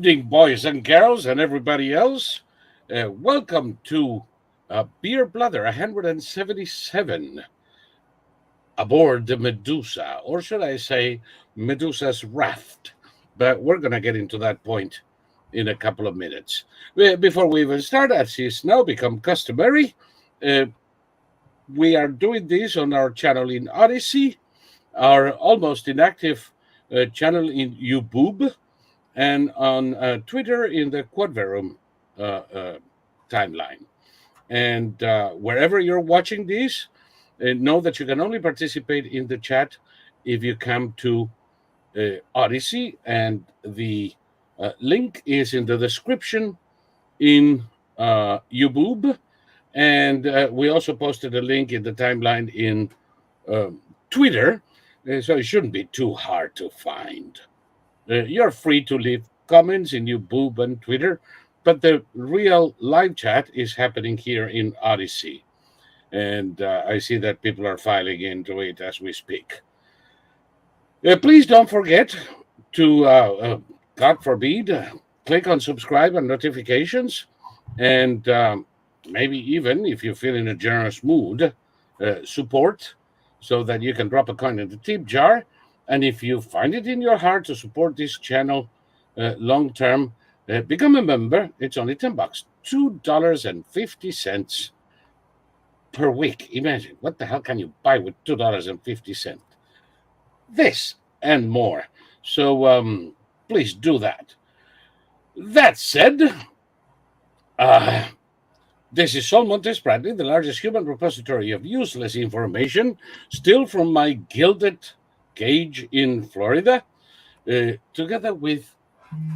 evening, boys and girls, and everybody else. Welcome to Beer Blather 177 aboard the Medusa, or should I say, Medusa's raft. But we're going to get into that point in a couple of minutes. Before we even start, as is now become customary, uh, we are doing this on our channel in Odyssey, our almost inactive channel in YouTube, and on Twitter in the Quadverum uh, uh, timeline. And wherever you're watching this, know that you can only participate in the chat if you come to Odyssey, and the link is in the description in YouTube. And we also posted a link in the timeline in Twitter, so it shouldn't be too hard to find. You're free to leave comments in YouTube and Twitter, but the real live chat is happening here in Odyssey. And I see that people are filing into it as we speak. Please don't forget to, God forbid, click on subscribe and notifications. And maybe even, if you feel in a generous mood, support so that you can drop a coin in the tip jar. And if you find it in your heart to support this channel long term, become a member. It's only $10, $2.50 per week. Imagine, what the hell can you buy with $2.50? This and more. So please do that. That said, this is Saul Montes-Bradley, the largest human repository of useless information, still from my gilded cage in Florida, together with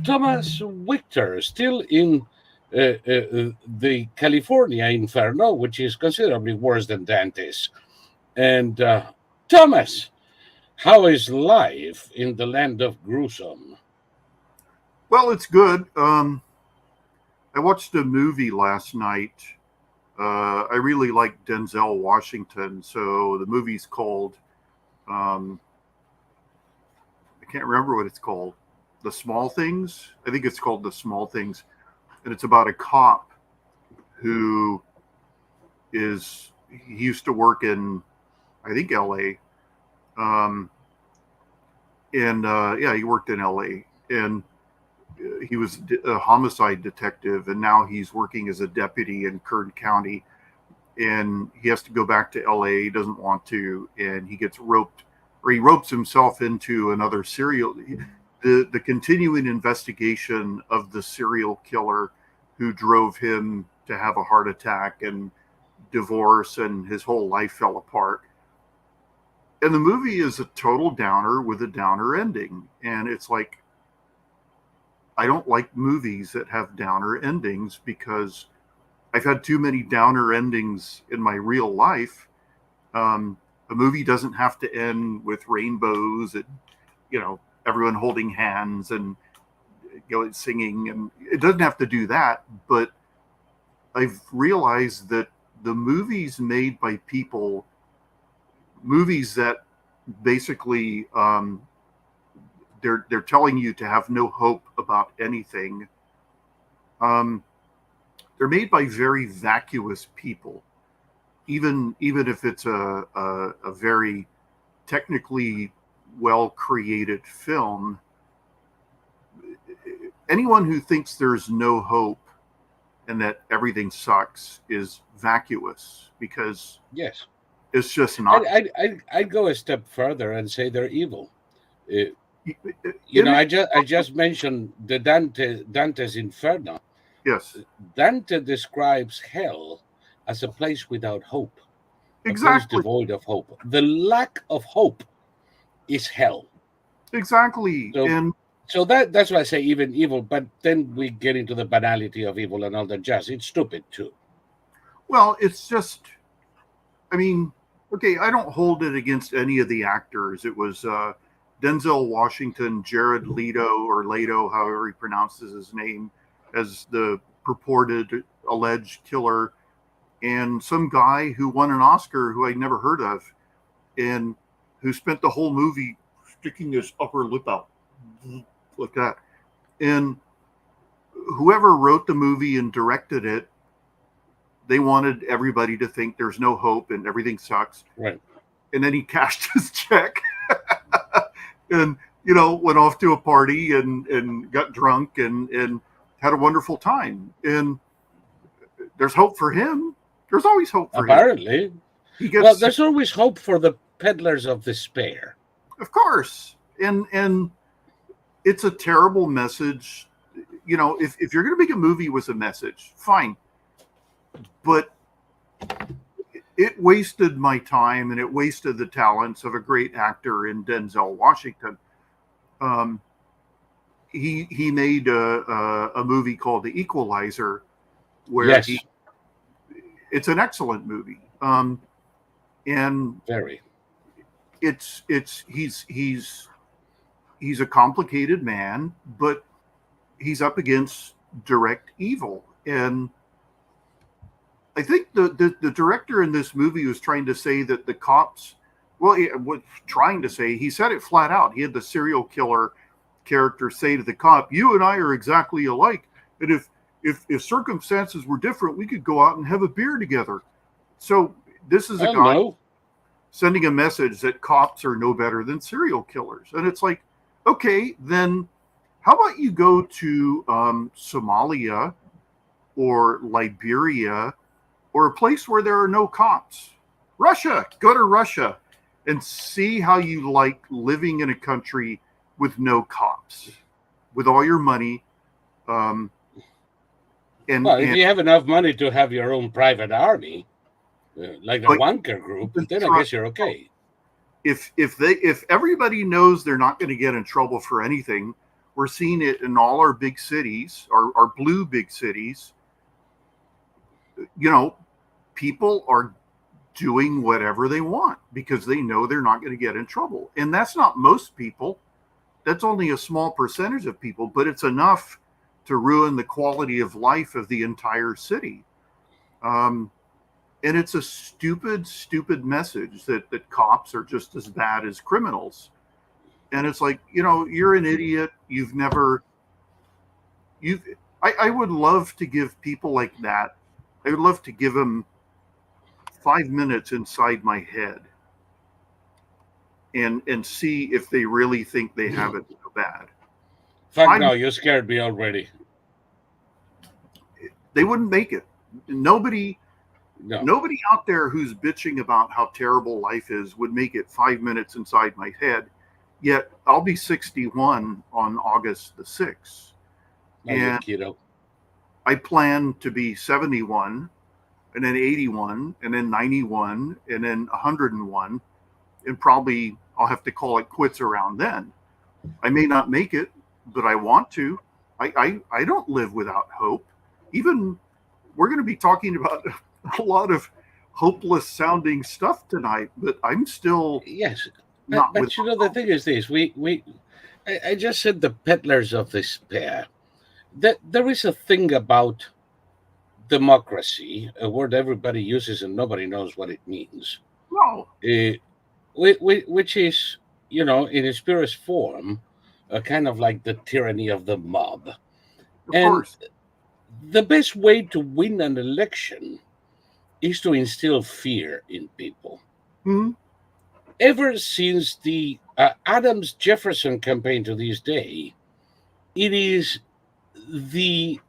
Thomas Wictor, still in the California Inferno, which is considerably worse than Dante's. And Thomas, how is life in the land of gruesome? Well, it's good. I watched a movie last night. I really like Denzel Washington, so the movie's called, I can't remember what it's called, The Small Things. I think it's called The Small Things, and it's about a cop who he used to work in, I think, L.A., he worked in L.A., and he was a homicide detective, and now he's working as a deputy in Kern County, and he has to go back to LA. He doesn't want to, and he ropes himself into another the continuing investigation of the serial killer who drove him to have a heart attack and divorce, and his whole life fell apart. And the movie is a total downer with a downer ending, and it's like, I don't like movies that have downer endings because I've had too many downer endings in my real life. A movie doesn't have to end with rainbows and, everyone holding hands and singing, and it doesn't have to do that. But I've realized that the movies made by people, movies that basically they're telling you to have no hope about anything. They're made by very vacuous people. Even if it's a very technically well created film, anyone who thinks there's no hope and that everything sucks is vacuous, because Yes, it's just not. I'd go a step further and say they're evil. In I just mentioned the Dante's Inferno. Yes, Dante describes hell as a place without hope, a place exactly. devoid of hope. The lack of hope is hell. Exactly. So that's why I say even evil, but then we get into the banality of evil and all that jazz. It's stupid too. Well, it's just, okay, I don't hold it against any of the actors. It was Denzel Washington, Jared Leto, or Leto, however he pronounces his name, as the purported alleged killer, and some guy who won an Oscar who I'd never heard of, and who spent the whole movie sticking his upper lip out like that. And whoever wrote the movie and directed it, they wanted everybody to think there's no hope and everything sucks. Right. And then he cashed his check and, went off to a party and got drunk and had a wonderful time. And there's hope for him. There's always hope for him. Apparently. He gets, Well, there's always hope for the peddlers of despair. of course. And it's a terrible message. If you're going to make a movie with a message, fine. But it wasted my time, and it wasted the talents of a great actor in Denzel Washington. He made a movie called The Equalizer, where Yes. it's an excellent movie. And Very. he's a complicated man, but he's up against direct evil. And I think the director in this movie was trying to say that the cops, he said it flat out. He had the serial killer character say to the cop, "You and I are exactly alike. And if circumstances were different, we could go out and have a beer together." So this is a guy sending a message that cops are no better than serial killers. And it's like, okay, then how about you go to Somalia or Liberia or a place where there are no cops? Russia, go to Russia and see how you like living in a country with no cops, with all your money. If you have enough money to have your own private army, like the Wanker Group, then I guess you're okay. If everybody knows they're not going to get in trouble for anything, we're seeing it in all our big cities, our blue big cities. People are doing whatever they want because they know they're not going to get in trouble. And that's not most people. That's only a small percentage of people, but it's enough to ruin the quality of life of the entire city. And it's a stupid, stupid message that cops are just as bad as criminals. And it's like, you're an idiot. I would love to give people like that, I would love to give them 5 minutes inside my head and see if they really think they have it so bad. Fuck no, you scared me already. They wouldn't make it. Nobody out there who's bitching about how terrible life is would make it 5 minutes inside my head. Yet I'll be 61 on August the 6th. And kiddo. I plan to be 71 and then 81 and then 91 and then 101. And probably I'll have to call it quits around then. I may not make it, but I want to. I don't live without hope. Even we're going to be talking about a lot of hopeless sounding stuff tonight, but I'm still but the thing is this: I just said the peddlers of despair. That there is a thing about democracy, a word everybody uses and nobody knows what it means. No. Which is, in its purest form, kind of like the tyranny of the mob. Of course. The best way to win an election is to instill fear in people. Mm-hmm. Ever since the Adams-Jefferson campaign to this day, it is the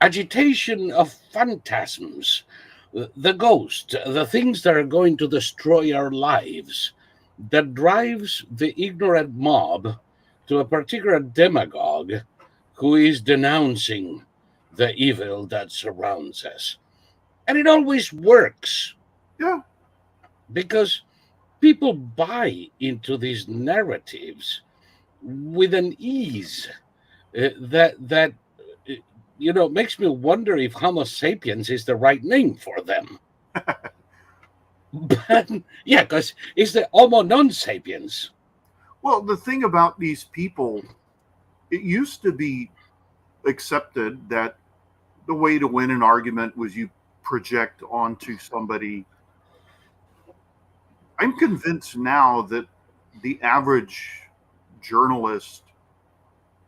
agitation of phantasms, the ghost, the things that are going to destroy our lives, that drives the ignorant mob to a particular demagogue who is denouncing the evil that surrounds us. And it always works. Yeah. Because people buy into these narratives with an ease that makes me wonder if Homo sapiens is the right name for them. But yeah, because it's the Homo non-sapiens. Well, the thing about these people, it used to be accepted that the way to win an argument was you project onto somebody. I'm convinced now that the average journalist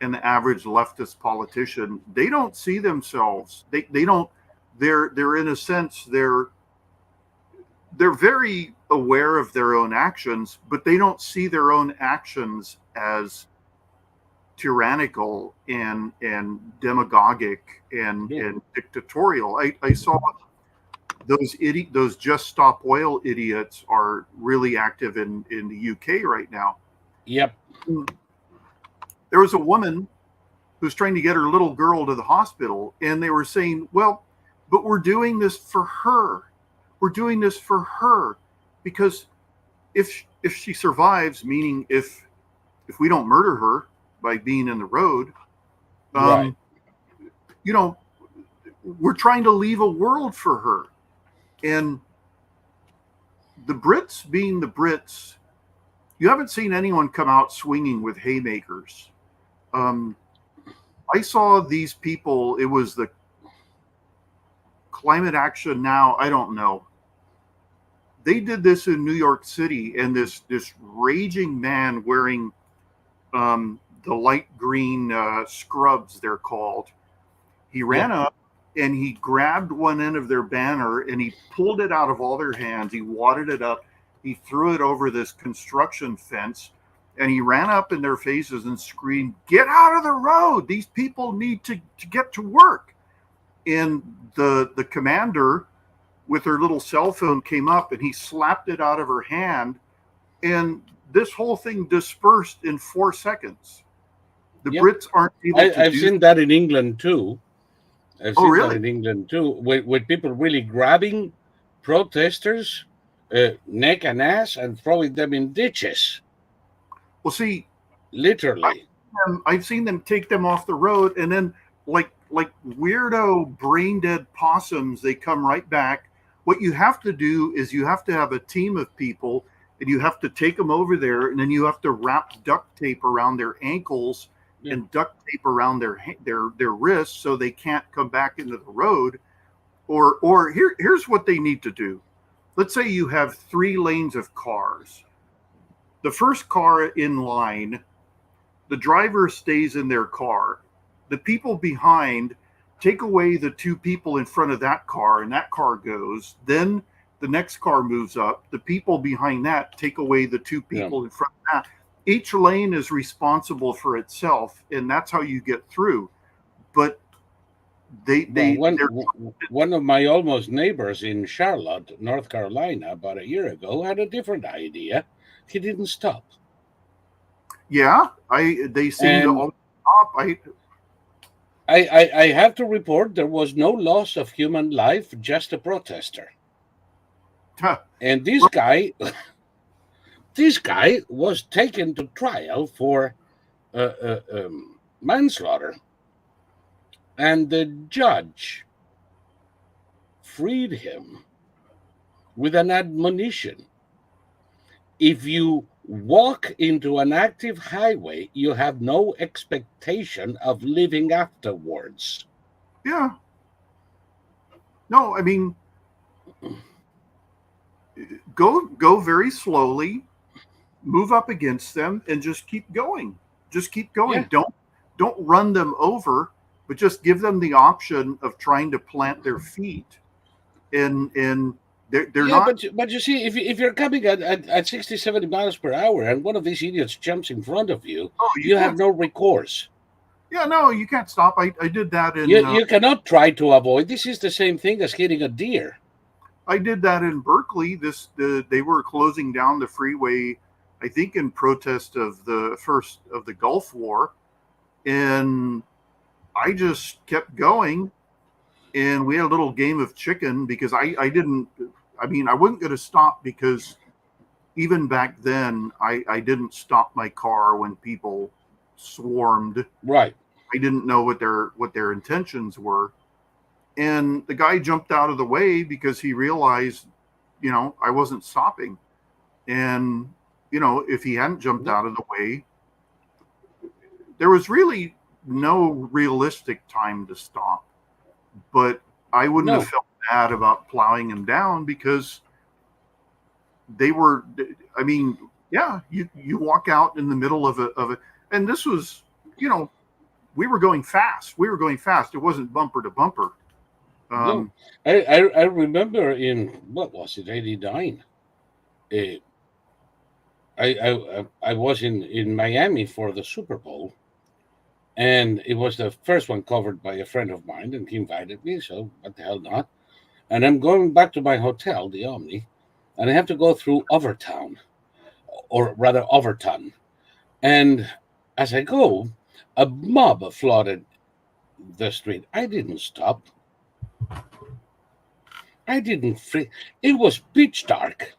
and the average leftist politician, they don't see themselves. They don't. They're in a sense they're very aware of their own actions, but they don't see their own actions as tyrannical and demagogic Yeah. and dictatorial. I saw those Just Stop Oil idiots are really active in the UK right now. Yep. There was a woman who's trying to get her little girl to the hospital, and they were saying, well, but we're doing this for her. We're doing this for her because if she survives, meaning if we don't murder her by being in the road, Right. you know, we're trying to leave a world for her. And the Brits being the Brits, you haven't seen anyone come out swinging with haymakers. I saw these people, it was the Climate Action Now, I don't know. They did this in New York City, and this raging man wearing the light green scrubs, they're called. He ran up and he grabbed one end of their banner and he pulled it out of all their hands. He wadded it up. He threw it over this construction fence, and he ran up in their faces and screamed, "Get out of the road! These people need to get to work." And the commander with her little cell phone came up and he slapped it out of her hand, and this whole thing dispersed in 4 seconds. The Yep. Brits aren't able to I've do. seen that in England too. I've Oh, seen that really? in England too, with people really grabbing protesters, neck and ass, and throwing them in ditches. Well, see, Literally. I've seen them take them off the road, and then like weirdo brain dead possums, they come right back. What you have to do is you have to have a team of people, and you have to take them over there, and then you have to wrap duct tape around their ankles and duct tape around their wrists so they can't come back into the road. Or here's what they need to do. Let's say you have 3 lanes of cars. The first car in line, the driver stays in their car. The people behind take away the 2 people in front of that car, and that car goes. Then the next car moves up. The people behind that take away the 2 people in front of that. Each lane is responsible for itself, and that's how you get through. But one of my almost neighbors in Charlotte, North Carolina, about a year ago, had a different idea. He didn't stop. Yeah, they seem to all stop. I have to report there was no loss of human life, just a protester. And this guy was taken to trial for manslaughter, and the judge freed him with an admonition. If you walk into an active highway, you have no expectation of living afterwards. Yeah. No, I mean, go very slowly, move up against them, and just keep going. Just keep going. Yeah. Don't run them over, but just give them the option of trying to plant their feet. And they're not. But you see, if you're coming at 60, 70 miles per hour and one of these idiots jumps in front of you, you have no recourse. Yeah, no, you can't stop. I did that in. You cannot try to avoid. This is the same thing as hitting a deer. I did that in Berkeley. They were closing down the freeway, I think, in protest of the Gulf War, and I just kept going. And we had a little game of chicken because I wasn't going to stop because even back then I didn't stop my car when people swarmed. Right. I didn't know what their intentions were. And the guy jumped out of the way because he realized, I wasn't stopping. And, if he hadn't jumped out of the way, there was really no realistic time to stop. But I wouldn't have felt bad about plowing him down because they were, you walk out in the middle of a, and this was, we were going fast. We were going fast. It wasn't bumper to bumper. No, I remember in what was it, 89. Uh, I was in Miami for the Super Bowl, and it was the first one covered by a friend of mine, and he invited me. So what the hell not? And I'm going back to my hotel, the Omni, and I have to go through Overtown, or rather Overton. And as I go, a mob flooded the street. I didn't stop. I didn't free. It was pitch dark.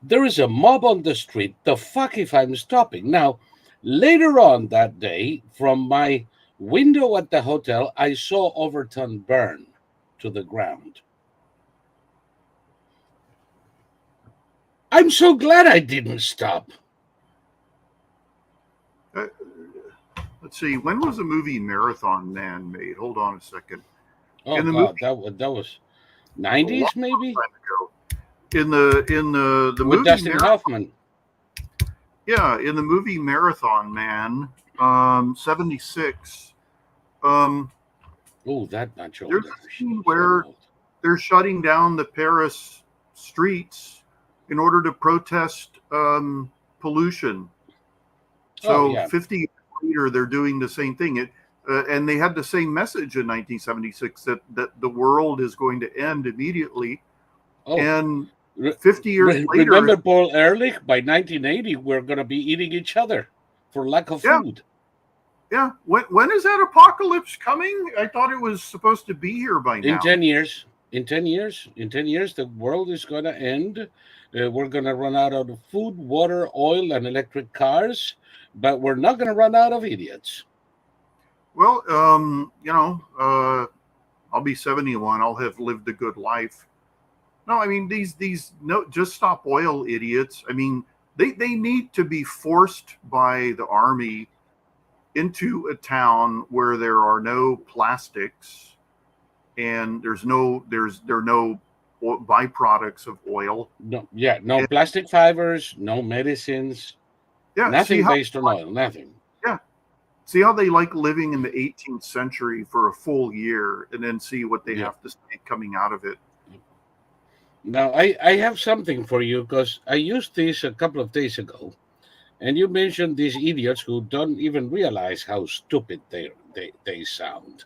There is a mob on the street. The fuck if I'm stopping. Now, later on that day, from my window at the hotel, I saw Overton burn to the ground. I'm so glad I didn't stop. Let's see. When was the movie Marathon Man made? Hold on a second. Oh In the God, movie, that was a 90s long maybe time ago. In the with movie Dustin Hoffman. in the movie Marathon Man, 76. Oh, that much There's older. a scene where they're shutting down the Paris streets in order to protest pollution. Oh So yeah. 50 years later, they're doing the same thing. And they had the same message in 1976 that the world is going to end immediately. Oh, And 50 years later, remember Paul Ehrlich? By 1980, we're going to be eating each other for lack of yeah, food. yeah. When is that apocalypse coming? I thought it was supposed to be here by In now. 10 years. In 10 years. In 10 years, the world is going to end. We're going to run out of food, water, oil, and electric cars, but we're not going to run out of idiots. Well, I'll be 71. I'll have lived a good life. No, I mean these no just stop oil idiots. I mean they need to be forced by the army into a town where there are no plastics and there are no byproducts of oil. No, yeah, no And, plastic fibers, no medicines, yeah, nothing based on oil, nothing. yeah, see how they like living in the 18th century for a full year and then see what they Yeah. have to say coming out of it. Now, I have something for you because I used this a couple of days ago, and you mentioned these idiots who don't even realize how stupid they sound.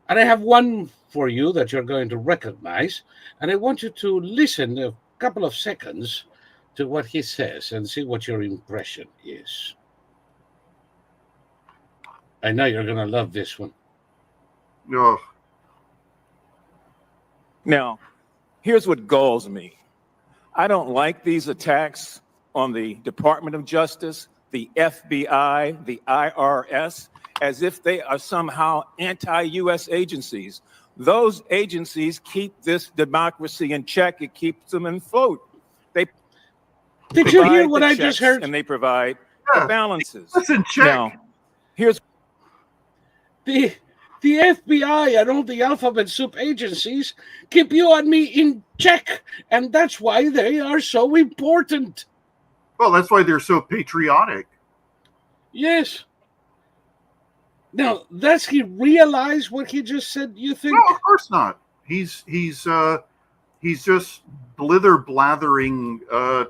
And I have one for you that you're going to recognize, and I want you to listen a couple of seconds to what he says and see what your impression is. I know you're going to love this one. Ugh. Now, here's what galls me. I don't like these attacks on the Department of Justice, the FBI, the IRS, as if they are somehow anti-U.S. agencies. Those agencies keep this democracy in check. It keeps them afloat. They Did you hear provide what the I just checks heard? and they provide Yeah. the balances. Listen, check. Now, here's The FBI and all the alphabet soup agencies keep you and me in check, and that's why they are so important. Well, that's why they're so patriotic. Yes. Now, does he realize what he just said, you think? No, of course not. He's just blathering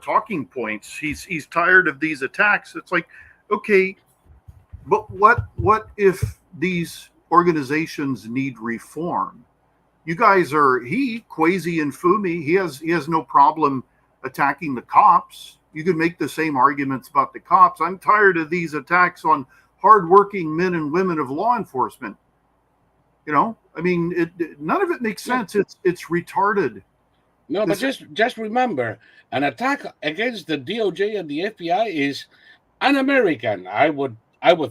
talking points. He's tired of these attacks. It's like, okay, but what if these organizations need reform? You guys are Kwesi and Fumi. He has no problem attacking the cops. You could make the same arguments about the cops. I'm tired of these attacks on hardworking men and women of law enforcement. You know, I mean, none of it makes sense. It's retarded. No, but just remember, an attack against the DOJ and the FBI is un-American. I would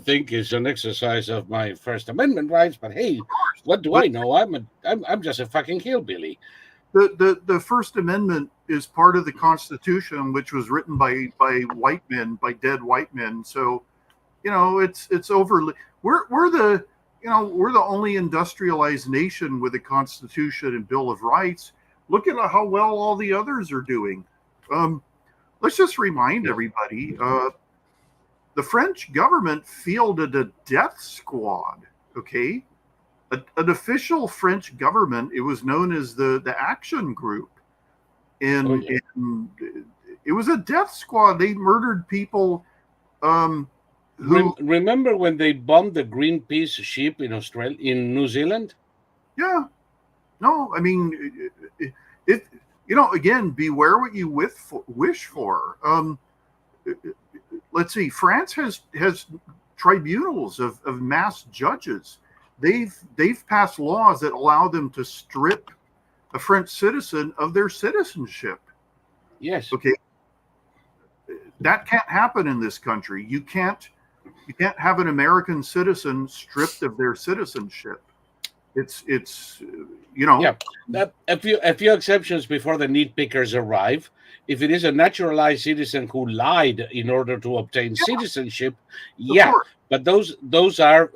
think is an exercise of my First Amendment rights, but hey, what do I know? I'm just a fucking hillbilly. The First Amendment is part of the Constitution, which was written by white men, by dead white men. So, you know, it's overly. We're the only industrialized nation with a Constitution and Bill of Rights. Look at how well all the others are doing. Let's just remind everybody. the French government fielded a death squad. Okay, an official French government. It was known as the Action Group, and, and it was a death squad. They murdered people. Remember when they bombed the Greenpeace ship in Australia, in New Zealand? Yeah, no, I mean, it again, beware what you wish for. Let's see, France has tribunals of mass judges. They've passed laws that allow them to strip a French citizen of their citizenship. Yes. Okay. That can't happen in this country. You can't have an American citizen stripped of their citizenship. It's Yeah. A few exceptions before the nitpickers arrive. If it is a naturalized citizen who lied in order to obtain citizenship, but those are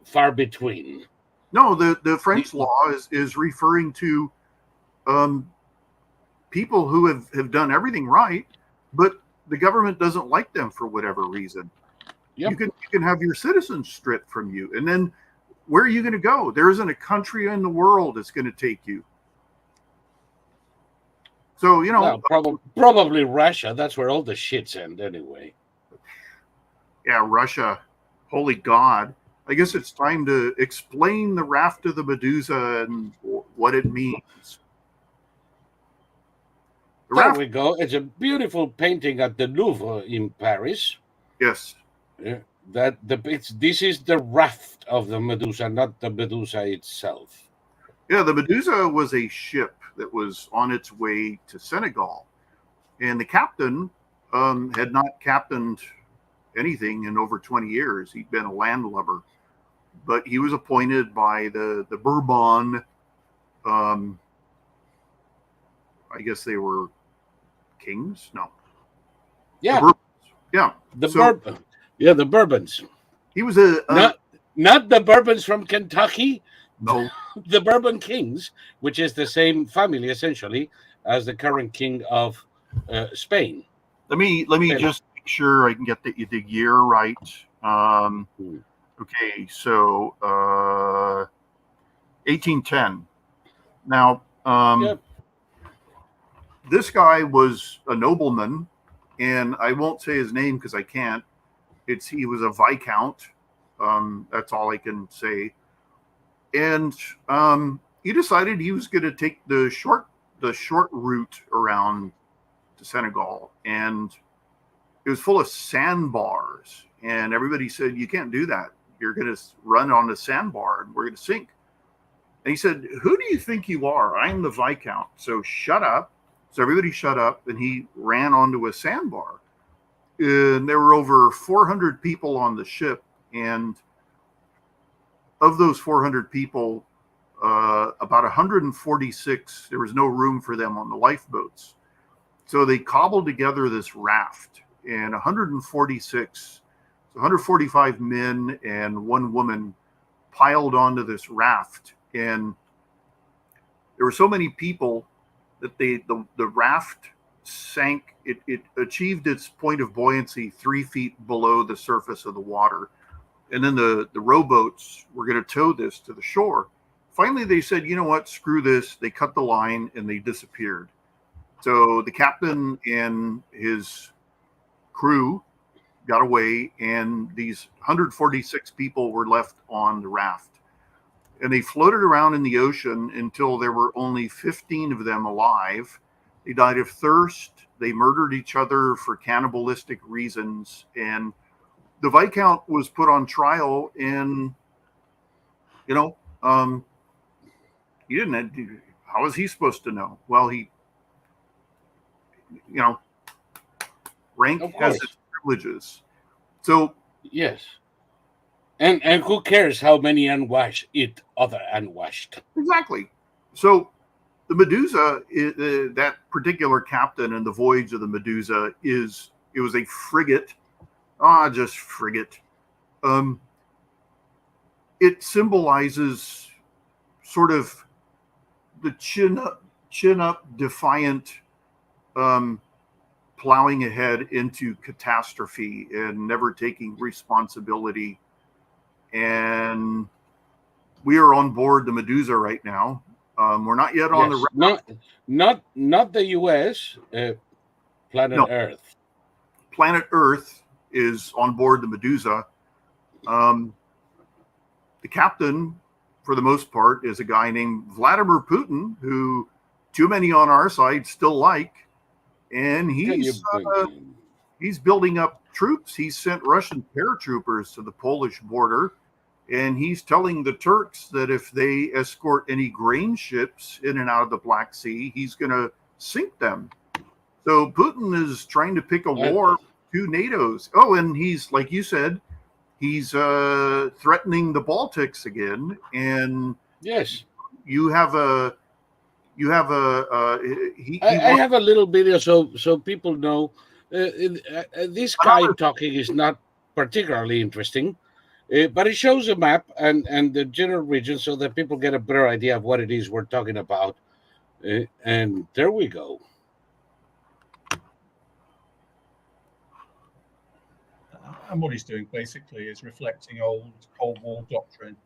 far between. No, the French law is referring to people who have done everything right, but the government doesn't like them for whatever reason. Yep. You can have your citizens stripped from you, and then where are you going to go? There isn't a country in the world that's going to take you. So probably Russia. That's where all the shits end anyway. Yeah, Russia. Holy God! I guess it's time to explain the raft of the Medusa and what it means. There we go. It's a beautiful painting at the Louvre in Paris. Yes. Yeah, this is the raft of the Medusa, not the Medusa itself. Yeah, the Medusa was a ship that was on its way to Senegal, and the captain had not captained anything in over 20 years. He'd been a landlubber, but he was appointed by the Bourbon. I guess they were kings. No. Yeah. The Bourbons. The Bourbons. He was not the Bourbons from Kentucky. No. The Bourbon Kings, which is the same family essentially as the current king of Spain. Let me just make sure I can get the year right. Okay, so 1810. Now, this guy was a nobleman, and I won't say his name because I can't. He was a viscount. That's all I can say. And he decided he was going to take the short route around to Senegal, and it was full of sandbars. And everybody said, "You can't do that. You're going to run on the sandbar, and we're going to sink." And he said, "Who do you think you are? I'm the viscount. So shut up." So everybody shut up, and he ran onto a sandbar. And there were over 400 people on the ship, and of those 400 people, about 146, there was no room for them on the lifeboats. So they cobbled together this raft, and 145 men and one woman piled onto this raft. And there were so many people that the raft sank. It achieved its point of buoyancy 3 feet below the surface of the water. And then the rowboats were going to tow this to the shore. Finally, they said, "You know what? Screw this." They cut the line and they disappeared. So the captain and his crew got away, and these 146 people were left on the raft. And they floated around in the ocean until there were only 15 of them alive. They died of thirst. They murdered each other for cannibalistic reasons. And the Viscount was put on trial, and, he didn't. How was he supposed to know? Well, rank has its privileges. So, yes. And who cares how many unwashed eat other unwashed? Exactly. So the Medusa, that particular captain in the voyage of the Medusa, it was a frigate. Just frigate. It symbolizes sort of the chin up, defiant plowing ahead into catastrophe and never taking responsibility. And we are on board the Medusa right now. We're not yet on Yes, the not the U.S. Planet no, Earth. planet Earth is on board the Medusa. The captain, for the most part, is a guy named Vladimir Putin, who too many on our side still like, and Can you he's building up troops. He sent Russian paratroopers to the Polish border, and he's telling the Turks that if they escort any grain ships in and out of the Black Sea, he's going to sink them. So Putin is trying to pick a war to NATO's. Oh, and he's, like you said, he's threatening the Baltics again. And yes, you have a I have a little video so people know. This guy talking is not particularly interesting, but it shows a map and the general region so that people get a better idea of what it is we're talking about. And there we go. And what he's doing basically is reflecting old Cold War doctrine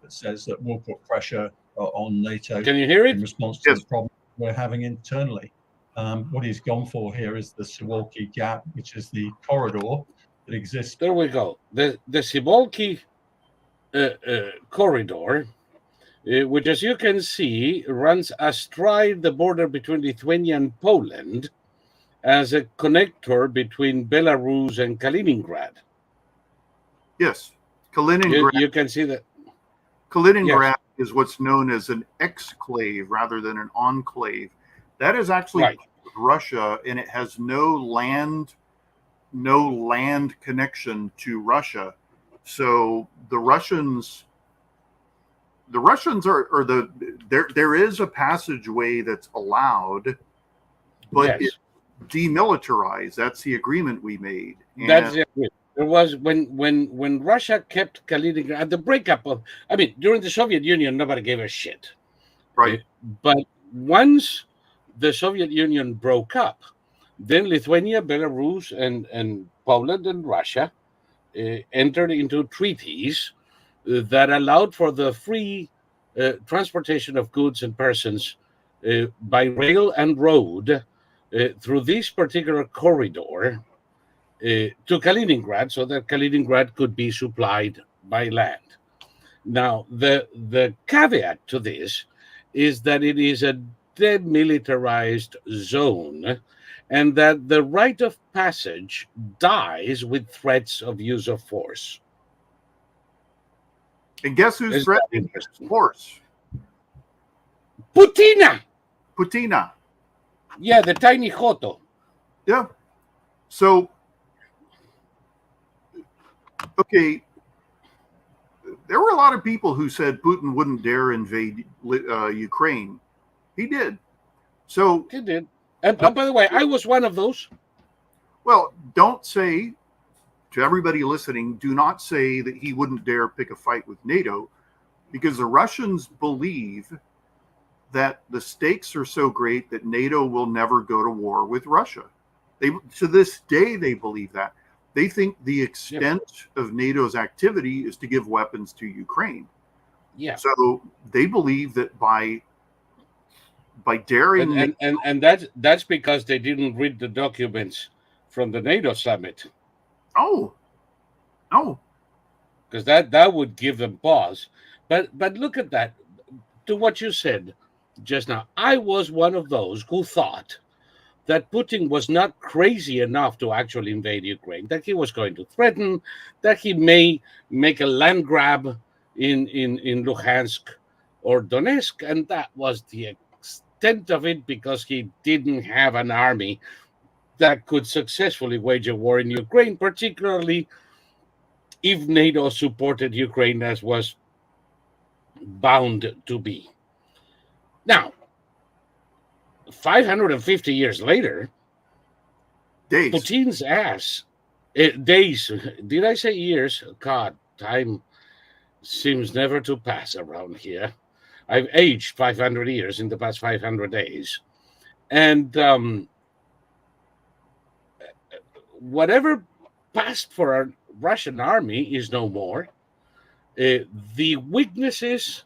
that says that we'll put pressure on NATO. Can you hear it? In response to the problem we're having internally. What he's gone for here is the Suwalki Gap, which is the corridor that exists. There we go. The Suwalki corridor, which, as you can see, runs astride the border between Lithuania and Poland as a connector between Belarus and Kaliningrad. Yes, Kaliningrad. You can see that. Kaliningrad is what's known as an exclave rather than an enclave. That is actually Russia, and it has no land connection to Russia. So the Russians are there is a passageway that's allowed, but it's demilitarized. That's the agreement we made. And that's the agreement. There was when Russia kept Kaliningrad at the breakup of, I mean, during the Soviet Union, nobody gave a shit. Right. But once the Soviet Union broke up, then Lithuania, Belarus, and Poland and Russia entered into treaties that allowed for the free transportation of goods and persons by rail and road through this particular corridor to Kaliningrad, so that Kaliningrad could be supplied by land. Now, the caveat to this is that it is a demilitarized zone and that the right of passage dies with threats of use of force. And guess who's threatening force? Putina! Yeah, the tiny Joto. Yeah. So, okay, there were a lot of people who said Putin wouldn't dare invade Ukraine. He did. So he did. And by the way, I was one of those. Well, don't say, to everybody listening, do not say that he wouldn't dare pick a fight with NATO, because the Russians believe that the stakes are so great that NATO will never go to war with Russia. To this day, they believe that. They think the extent of NATO's activity is to give weapons to Ukraine. Yeah. So they believe that by daring, and that's because they didn't read the documents from the NATO summit. Oh, because that would give them pause. But look at that. To what you said just now, I was one of those who thought that Putin was not crazy enough to actually invade Ukraine, that he was going to threaten, that he may make a land grab in Luhansk or Donetsk, and that was the extent of it, because he didn't have an army that could successfully wage a war in Ukraine, particularly if NATO supported Ukraine as was bound to be. Now, 550 years later, Putin's ass, days, did I say years? God, time seems never to pass around here. I've aged 500 years in the past 500 days. And whatever passed for a Russian army is no more. The weaknesses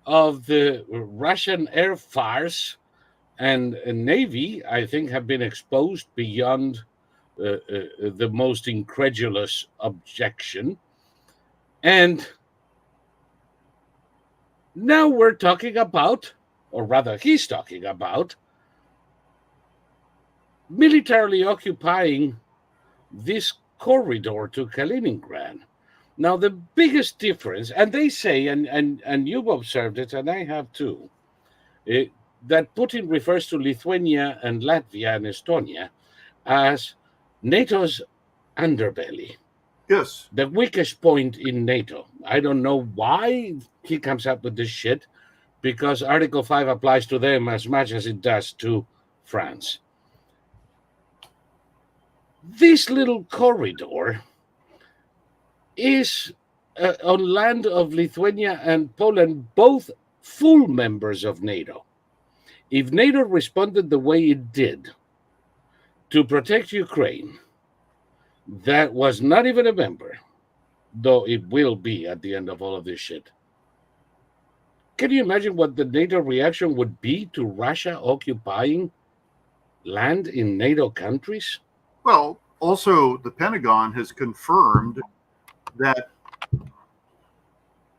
of the Russian air force and navy, I think, have been exposed beyond the most incredulous objection. And now we're talking about, or rather, he's talking about, militarily occupying this corridor to Kaliningrad. Now, the biggest difference, and they say, and you've observed it, and I have too, that Putin refers to Lithuania and Latvia and Estonia as NATO's underbelly. Yes. The weakest point in NATO. I don't know why he comes up with this shit, because Article 5 applies to them as much as it does to France. This little corridor is on land of Lithuania and Poland, both full members of NATO. If NATO responded the way it did to protect Ukraine, that was not even a member, though it will be at the end of all of this shit. Can you imagine what the NATO reaction would be to Russia occupying land in NATO countries? Well, also, the Pentagon has confirmed that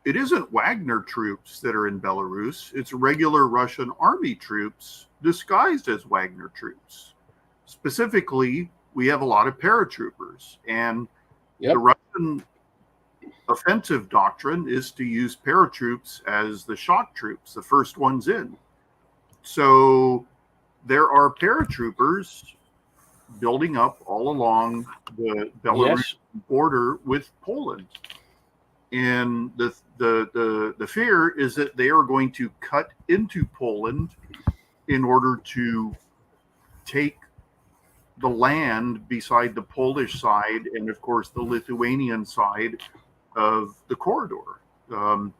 it isn't Wagner troops that are in Belarus. It's regular Russian army troops disguised as Wagner troops. Specifically, we have a lot of paratroopers. And the Russian offensive doctrine is to use paratroops as the shock troops, the first ones in. So there are paratroopers building up all along the Belarus border with Poland. And the fear is that they are going to cut into Poland in order to take the land beside the Polish side and, of course, the Lithuanian side of the corridor. And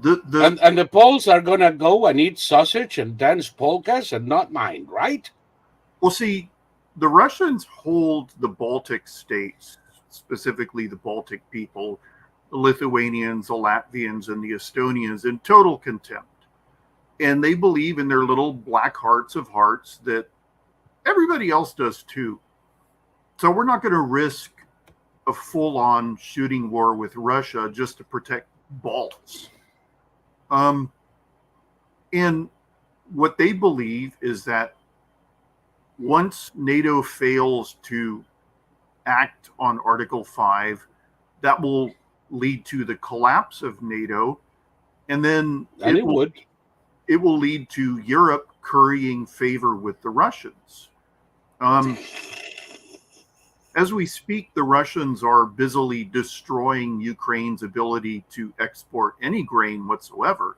the Poles are going to go and eat sausage and dance polkas and not mind, right? Well, see, the Russians hold the Baltic states, specifically the Baltic people, the Lithuanians, the Latvians, and the Estonians, in total contempt. And they believe in their little black hearts of hearts that everybody else does too. So we're not going to risk a full-on shooting war with Russia just to protect balls. And what they believe is that once NATO fails to act on Article 5, that will lead to the collapse of NATO, and then it will lead to Europe currying favor with the Russians. As we speak, the Russians are busily destroying Ukraine's ability to export any grain whatsoever.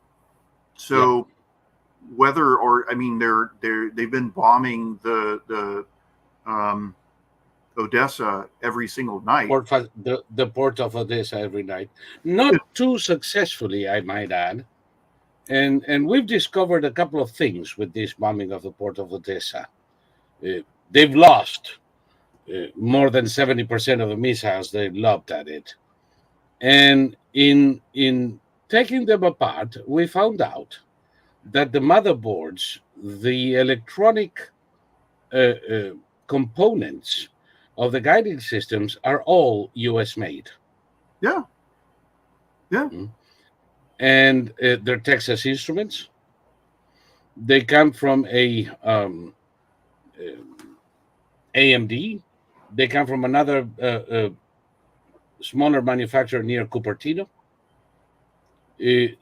So whether, or I mean, they've been bombing the Odessa every single night. The port of Odessa every night, not too successfully, I might add. And we've discovered a couple of things with this bombing of the port of Odessa. They've lost more than 70% of the missiles they lobbed at it. And in taking them apart, we found out that the motherboards, the electronic components of the guiding systems are all US made. Yeah. And they're Texas Instruments. They come from a AMD. They come from another smaller manufacturer near Cupertino.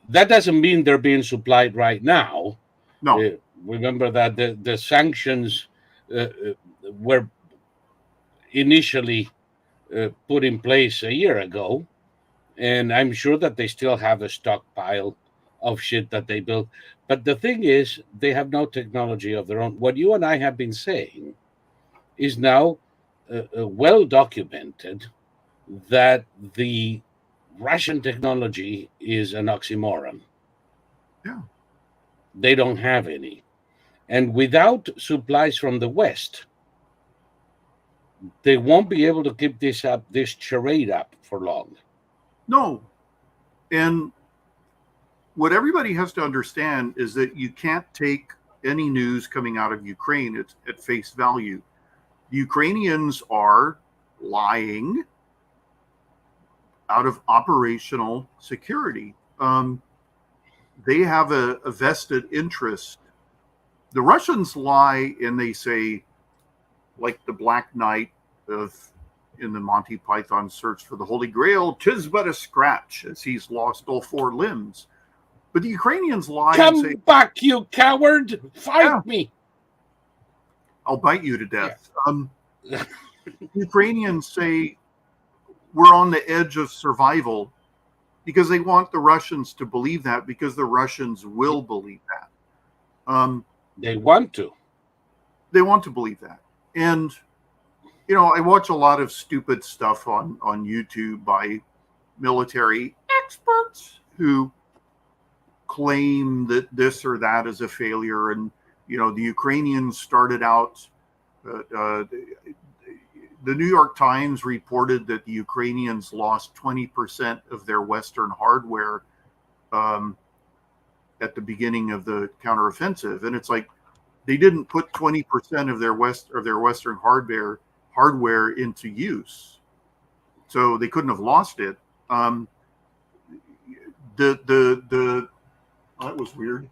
That doesn't mean they're being supplied right now. No. Remember that the sanctions were initially put in place a year ago, and I'm sure that they still have a stockpile of shit that they built. But the thing is, they have no technology of their own. What you and I have been saying is now well documented that the Russian technology is an oxymoron. Yeah. They don't have any. And without supplies from the West, they won't be able to keep this charade up for long. No. And what everybody has to understand is that you can't take any news coming out of Ukraine at face value. The Ukrainians are lying out of operational security. They have a vested interest. The Russians lie and they say, like the Black Knight in the Monty Python Search for the Holy Grail, 'tis but a scratch, as he's lost all 4 limbs. But the Ukrainians lie Come and say, back, you coward! Fight me! I'll bite you to death. The Ukrainians say we're on the edge of survival because they want the Russians to believe that, because the Russians will believe that. They want to. They want to believe that. And, you know, I watch a lot of stupid stuff on YouTube by military experts who claim that this or that is a failure. And, you know, the Ukrainians started out, the New York Times reported that the Ukrainians lost 20% of their Western hardware at the beginning of the counteroffensive. And it's like, they didn't put 20% of their Western hardware into use, so they couldn't have lost it. That was weird.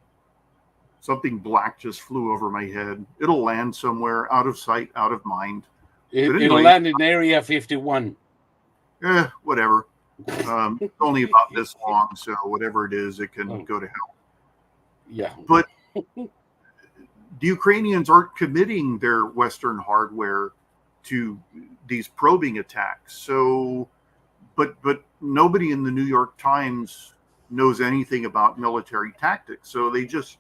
Something black just flew over my head. It'll land somewhere, out of sight, out of mind. It'll land in Area 51. Whatever. It's only about this long, so whatever it is, it can go to hell. Yeah. But the Ukrainians aren't committing their Western hardware to these probing attacks. So, but nobody in the New York Times knows anything about military tactics. So they just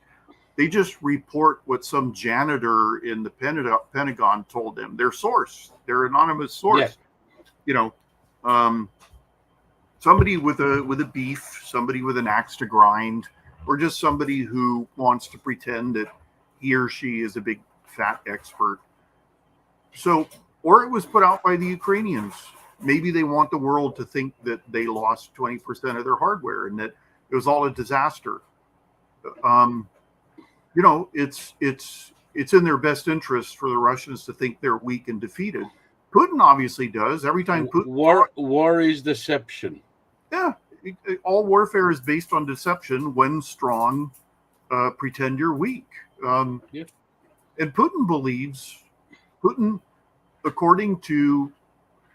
report what some janitor in the Pentagon told them. Their source, their anonymous source. Yeah. You know, somebody with a beef, somebody with an axe to grind, or just somebody who wants to pretend that he or she is a big fat expert. So, or it was put out by the Ukrainians. Maybe they want the world to think that they lost 20% of their hardware and that it was all a disaster. You know, it's in their best interest for the Russians to think they're weak and defeated. Putin obviously does. Every time Putin war is deception. Yeah, all warfare is based on deception. When strong, pretend you're weak. Yeah. And Putin, according to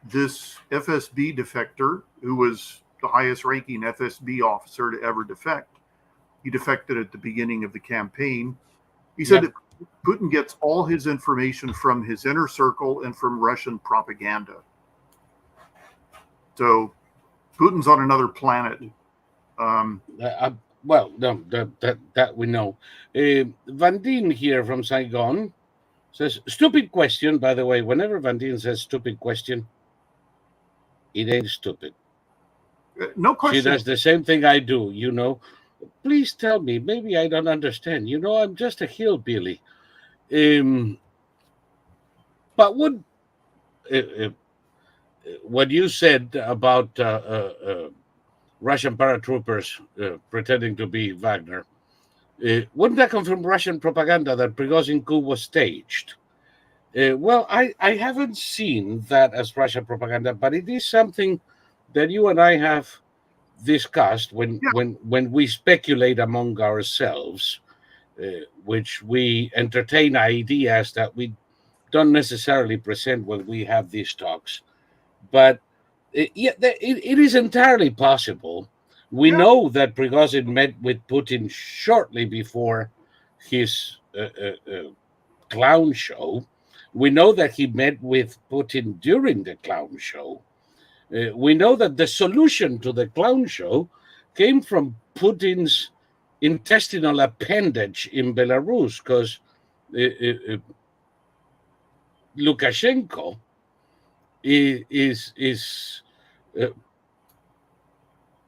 this FSB defector, who was the highest ranking FSB officer to ever defect, he defected at the beginning of the campaign. He said that Putin gets all his information from his inner circle and from Russian propaganda. So Putin's on another planet. Well, no, that we know. Van Dien here from Saigon says, stupid question. By the way, whenever Van Dien says stupid question, it ain't stupid. No question. She does the same thing I do, you know. Please tell me, maybe I don't understand. You know, I'm just a hillbilly. But what you said about Russian paratroopers pretending to be Wagner, wouldn't that come from Russian propaganda that Prigozhin coup was staged? Well, I haven't seen that as Russian propaganda, but it is something that you and I have discussed when we speculate among ourselves, which we entertain ideas that we don't necessarily present when we have these talks. But it is entirely possible. We know that Prigozhin met with Putin shortly before his clown show. We know that he met with Putin during the clown show. We know that the solution to the clown show came from Putin's intestinal appendage in Belarus, because Lukashenko is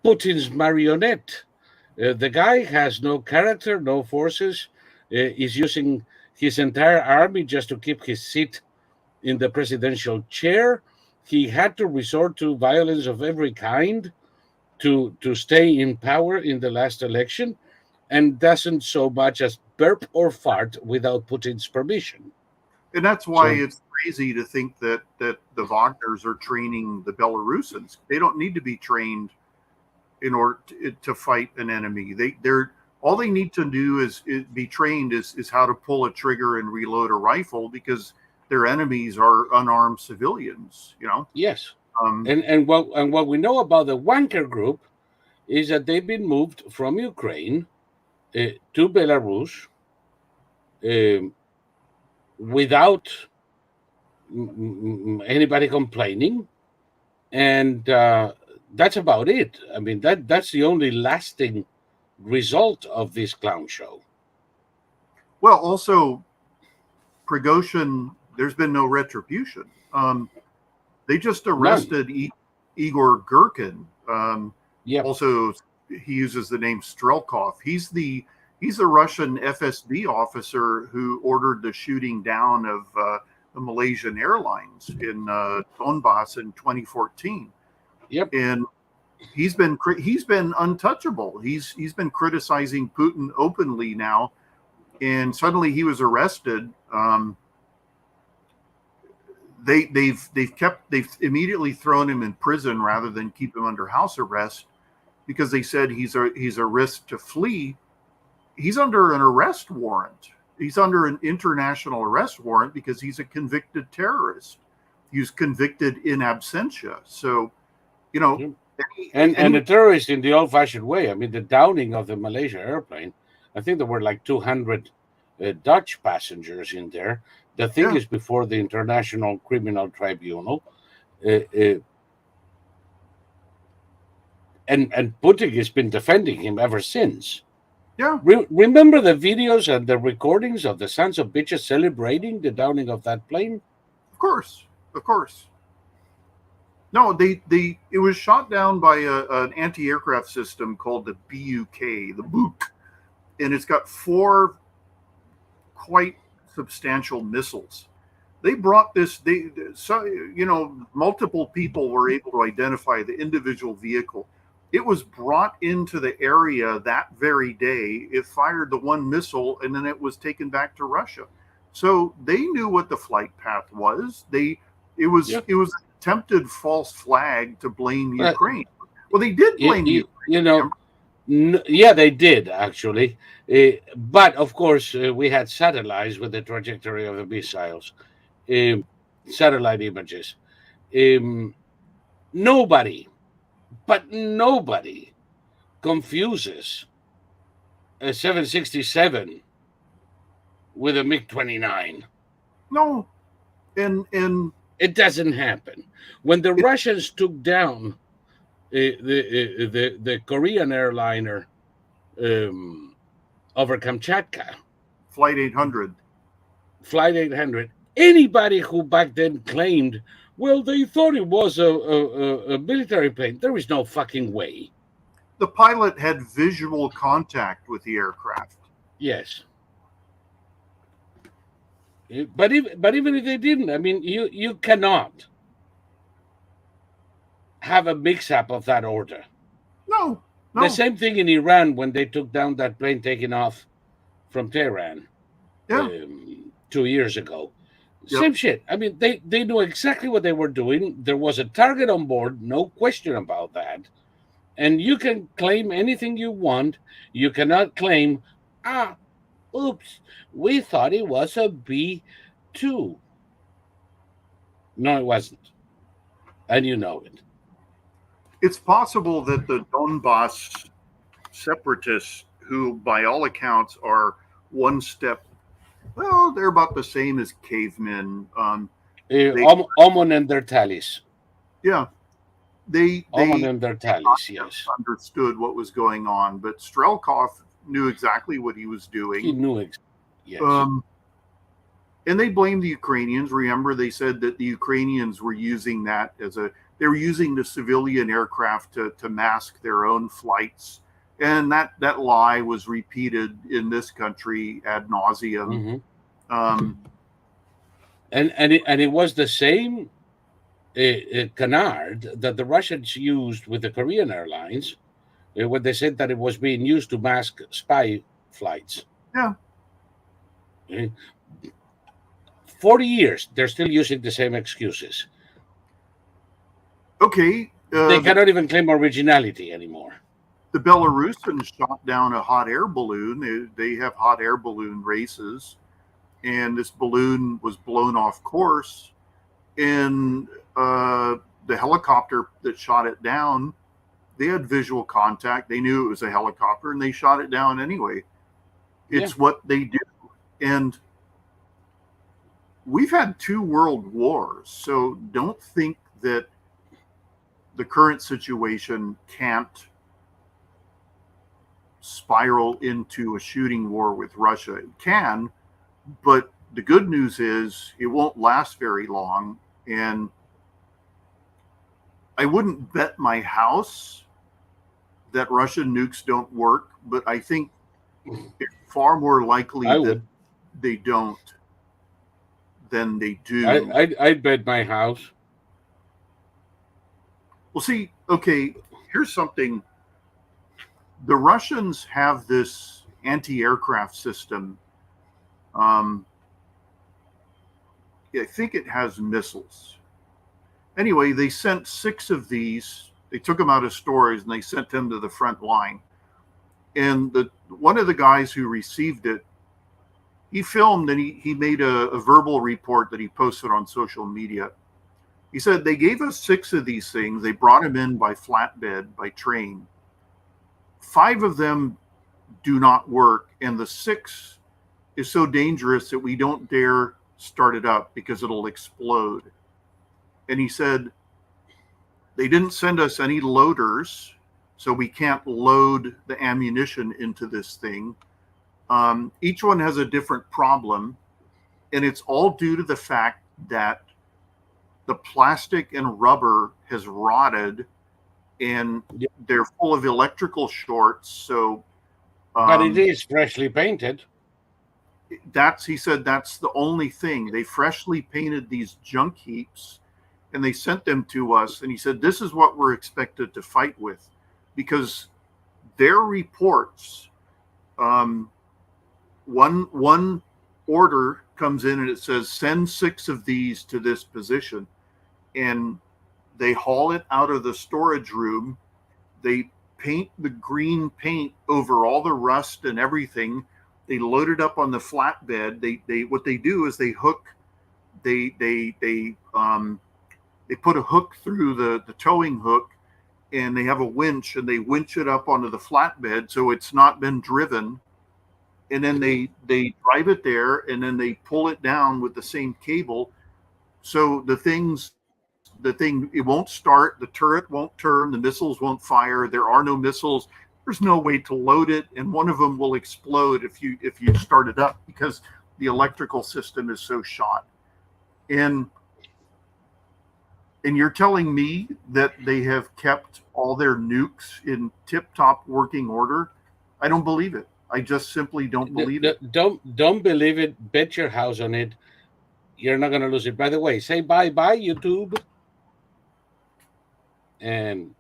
Putin's marionette. The guy has no character, no forces. Is using his entire army just to keep his seat in the presidential chair. He had to resort to violence of every kind to stay in power in the last election, and doesn't so much as burp or fart without Putin's permission. And that's why So- it's crazy to think that the Wagners are training the Belarusians. They don't need to be trained in order to fight an enemy. They're all they need to do is be trained is how to pull a trigger and reload a rifle, because their enemies are unarmed civilians. Yes. Um, And what we know about the Wanker group is that they've been moved from Ukraine to Belarus without anybody complaining, and that's about it. I mean, that's the only lasting result of this clown show. well, also Prigozhin, there's been no retribution. They just arrested Igor Girkin. Yeah. Also, he uses the name Strelkov. He's the Russian FSB officer who ordered the shooting down of the Malaysian Airlines in Donbass in 2014. Yep. And he's been untouchable. He's been criticizing Putin openly now, and suddenly he was arrested. They've immediately thrown him in prison rather than keep him under house arrest, because they said he's a risk to flee. He's under an arrest warrant. He's under an international arrest warrant because he's a convicted terrorist. He was convicted in absentia. So, and the terrorist in the old-fashioned way. I mean, the downing of the Malaysia airplane. I think there were like 200 Dutch passengers in there. The thing is before the International Criminal Tribunal, and Putin has been defending him ever since. Yeah. Remember the videos and the recordings of the sons of bitches celebrating the downing of that plane? Of course. No, it was shot down by an anti-aircraft system called the BUK, and it's got 4 quite substantial missiles. They brought this. Multiple people were able to identify the individual vehicle. It was brought into the area that very day. It fired the one missile, and then it was taken back to Russia. So they knew what the flight path was. It was an attempted false flag to blame Ukraine. Well, they did blame Ukraine. Yeah, they did actually. But of course, we had satellites with the trajectory of the missiles, satellite images. Nobody confuses a 767 with a MiG-29. No, and it doesn't happen. When the Russians took down the Korean airliner over Kamchatka, Flight 800, anybody who back then claimed, well, they thought it was a military plane, there is no fucking way. The pilot had visual contact with the aircraft. Yes. But even if they didn't, I mean, you cannot have a mix-up of that order. No. The same thing in Iran when they took down that plane taking off from Tehran 2 years ago. Yep. Same shit. I mean, they knew exactly what they were doing. There was a target on board, no question about that. And you can claim anything you want. You cannot claim, oops, we thought it was a B-2. No, it wasn't. And you know it. It's possible that the Donbass separatists, who by all accounts are one step, well, they're about the same as cavemen. Homo neanderthalis. Yeah. They yes. understood what was going on, but Strelkov knew exactly what he was doing. He knew it. Yes. And they blamed the Ukrainians. Remember, they said that the Ukrainians were using that they were using the civilian aircraft to mask their own flights. And that lie was repeated in this country ad nauseum. And it was the same canard that the Russians used with the Korean Airlines when they said that it was being used to mask spy flights. Yeah. 40 years, they're still using the same excuses. Okay. They cannot even claim originality anymore. The Belarusians shot down a hot air balloon. They have hot air balloon races, and this balloon was blown off course. And the helicopter that shot it down, they had visual contact. They knew it was a helicopter, and they shot it down anyway. It's what they do. And we've had 2 world wars, so don't think that the current situation can't spiral into a shooting war with Russia. It can, but the good news is it won't last very long. And I wouldn't bet my house that Russian nukes don't work, but I think it's far more likely that they don't than they do. I'd bet my house. Well, see, okay, here's something. The Russians have this anti-aircraft system. I think it has missiles. Anyway, they sent 6 of these. They took them out of storage and they sent them to the front line. And one of the guys who received it, he filmed and he made a verbal report that he posted on social media. He said they gave us 6 of these things. They brought them in by flatbed, by train. 5 of them do not work, and the 6th is so dangerous that we don't dare start it up because it'll explode. And he said they didn't send us any loaders, so we can't load the ammunition into this thing. Each one has a different problem, and it's all due to the fact that the plastic and rubber has rotted, and they're full of electrical shorts. So, but it is freshly painted. He said that's the only thing. They freshly painted these junk heaps, and they sent them to us. And he said this is what we're expected to fight with, because their reports. One order comes in and it says send 6 of these to this position, and they haul it out of the storage room. They paint the green paint over all the rust and everything. They load it up on the flatbed. They what they do is they hook. They put a hook through the towing hook, and they have a winch, and they winch it up onto the flatbed so it's not been driven. And then they drive it there, and then they pull it down with the same cable. So the thing, it won't start, the turret won't turn, the missiles won't fire, there are no missiles, there's no way to load it, and one of them will explode if you start it up because the electrical system is so shot. And you're telling me that they have kept all their nukes in tip-top working order? I don't believe it. I just simply don't believe it. Don't believe it. Bet your house on it. You're not going to lose it. By the way, say bye-bye, YouTube. And